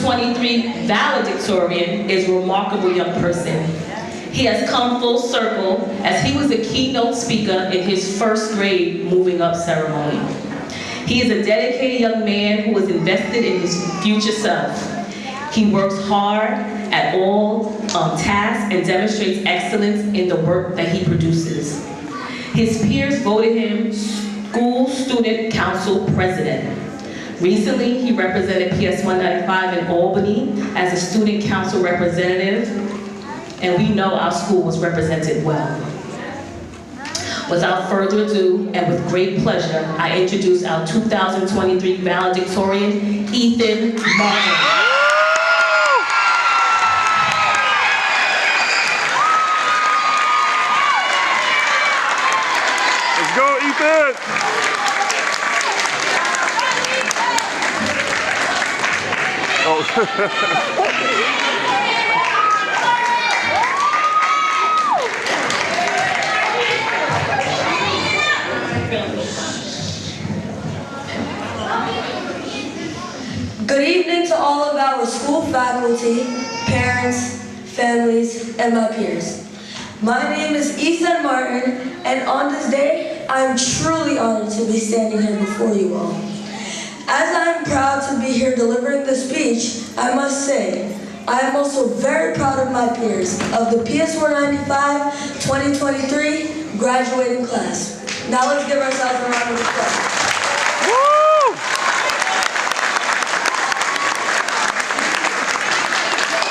2023 valedictorian is a remarkable young person. He has come full circle as he was a keynote speaker in his first grade moving up ceremony. He is a dedicated young man who is invested in his future self. He works hard at all tasks and demonstrates excellence in the work that he produces. His peers voted him School Student Council President. Recently, he represented PS 195 in Albany as a Student Council representative, and we know our school was represented well. Without further ado, and with great pleasure, I introduce our 2023 valedictorian, Ethan Martin. Let's go, Ethan! Oh. Good evening to all of our school faculty, parents, families, and my peers. My name is Ethan Martin, and on this day, I am truly honored to be standing here before you all. As I am proud to be here delivering the speech, I must say, I am also very proud of my peers of the PS 195 2023 graduating class. Now let's give ourselves a round of applause. Woo!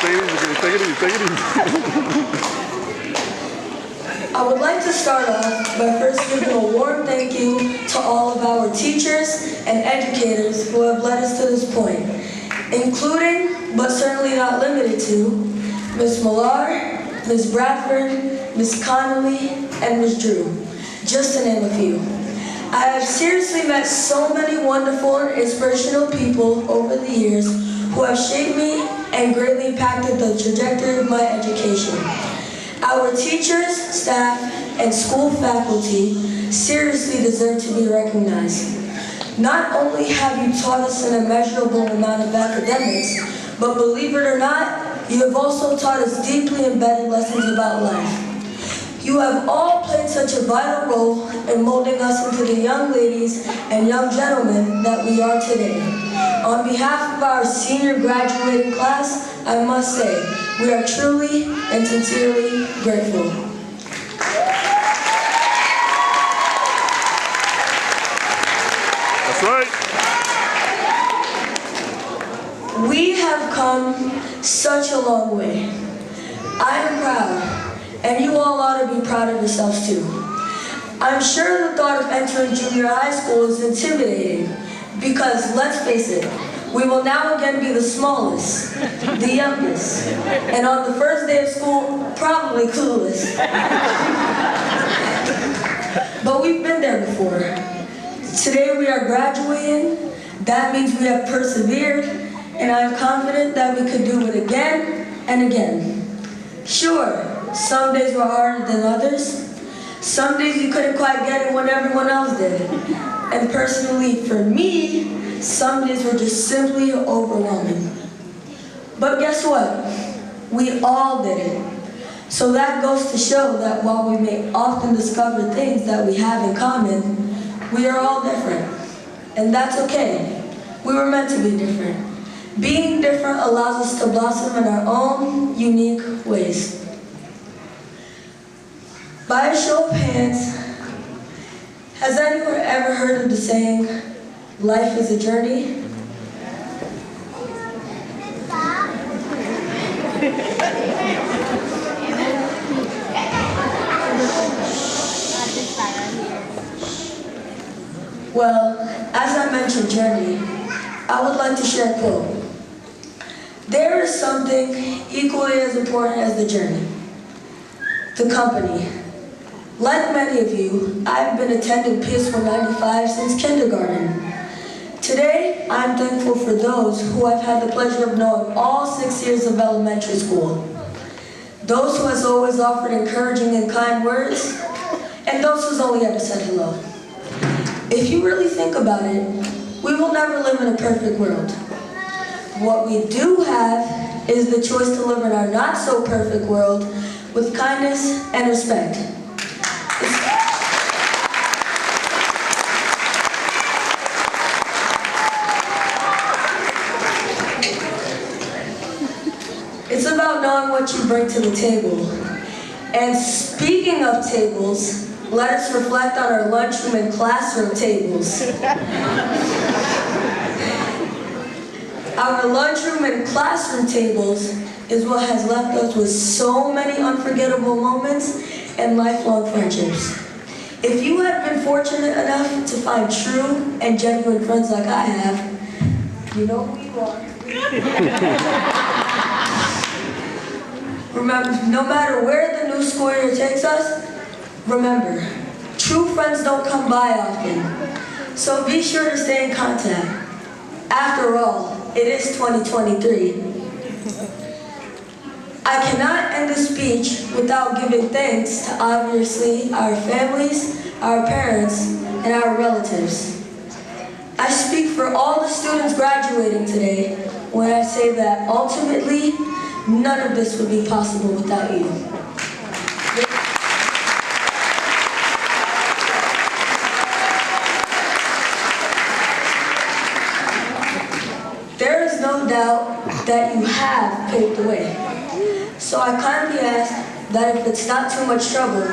Take it easy, take it easy. I would like to start off by first giving a warm thank you to all of our teachers and educators who have led us to this point, including, but certainly not limited to, Ms. Millar, Ms. Bradford, Ms. Connolly, and Ms. Drew, just to name a few. I have seriously met so many wonderful and inspirational people over the years who have shaped me and greatly impacted the trajectory of my education. Our teachers, staff, and school faculty seriously deserve to be recognized. Not only have you taught us an immeasurable amount of academics, but believe it or not, you have also taught us deeply embedded lessons about life. You have all played such a vital role in molding us into the young ladies and young gentlemen that we are today. On behalf of our senior graduating class, I must say, we are truly and sincerely grateful. That's right. We have come such a long way. I am proud, and you all ought to be proud of yourselves too. I'm sure the thought of entering junior high school is intimidating, because let's face it, we will now again be the smallest, the youngest, and on the first day of school, probably clueless. But we've been there before. Today we are graduating. That means we have persevered, and I'm confident that we could do it again and again. Sure, some days were harder than others. Some days you couldn't quite get it when everyone else did. And personally, for me, some days were just simply overwhelming. But guess what? We all did it. So that goes to show that while we may often discover things that we have in common, we are all different. And that's okay. We were meant to be different. Being different allows us to blossom in our own unique ways. By a show of hands, has anyone ever heard of the saying, life is a journey? Well, as I mentioned journey, I would like to share a quote. There is something equally as important as the journey, the company. Like many of you, I've been attending PS 195 since kindergarten. Today, I'm thankful for those who I've had the pleasure of knowing all 6 years of elementary school. Those who has always offered encouraging and kind words, and those who's only ever said hello. If you really think about it, we will never live in a perfect world. What we do have is the choice to live in our not-so-perfect world with kindness and respect. It's about knowing what you bring to the table. And speaking of tables, let us reflect on our lunchroom and classroom tables. Our lunchroom and classroom tables is what has left us with so many unforgettable moments and lifelong friendships. If you have been fortunate enough to find true and genuine friends like I have, you know who you are. Remember, no matter where the new school year takes us, remember, true friends don't come by often. So be sure to stay in contact. After all, it is 2023. I cannot end the speech without giving thanks to obviously our families, our parents, and our relatives. I speak for all the students graduating today when I say that ultimately, none of this would be possible without you. There is no doubt that you have paved the way. So I kindly ask that if it's not too much trouble,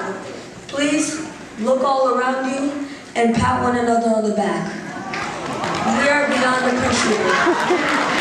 please look all around you and pat one another on the back. We are beyond appreciative.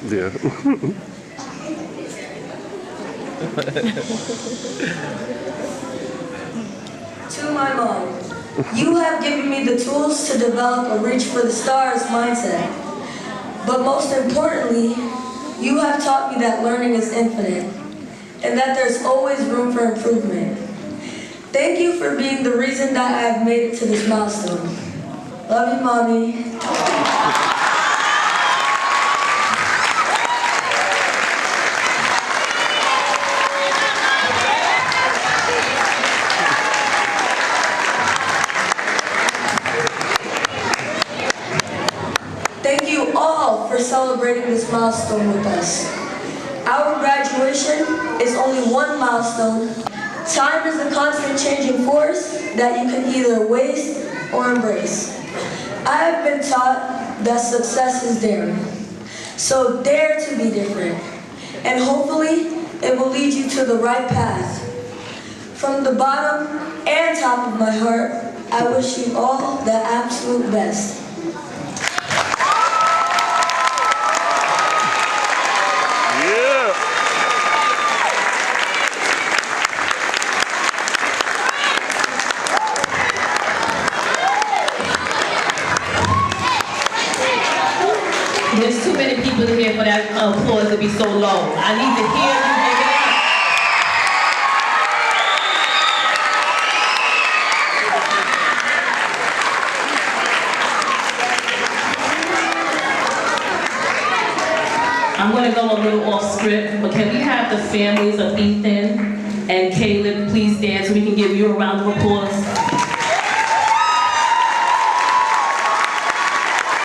Yeah. To my mom, you have given me the tools to develop a reach for the stars mindset. But most importantly, you have taught me that learning is infinite and that there's always room for improvement. Thank you for being the reason that I have made it to this milestone. Love you, Mommy. Thank you all for celebrating this milestone with us. Our graduation is only one milestone. Time is a constant changing force that you can either waste or embrace. I have been taught that success is daring. So dare to be different. And hopefully it will lead you to the right path. From the bottom and top of my heart, I wish you all the absolute best. There's too many people here for that applause to be so low. I need to hear you give it up. I'm going to go a little off script, but can we have the families of Ethan and Caleb please stand so we can give you a round of applause?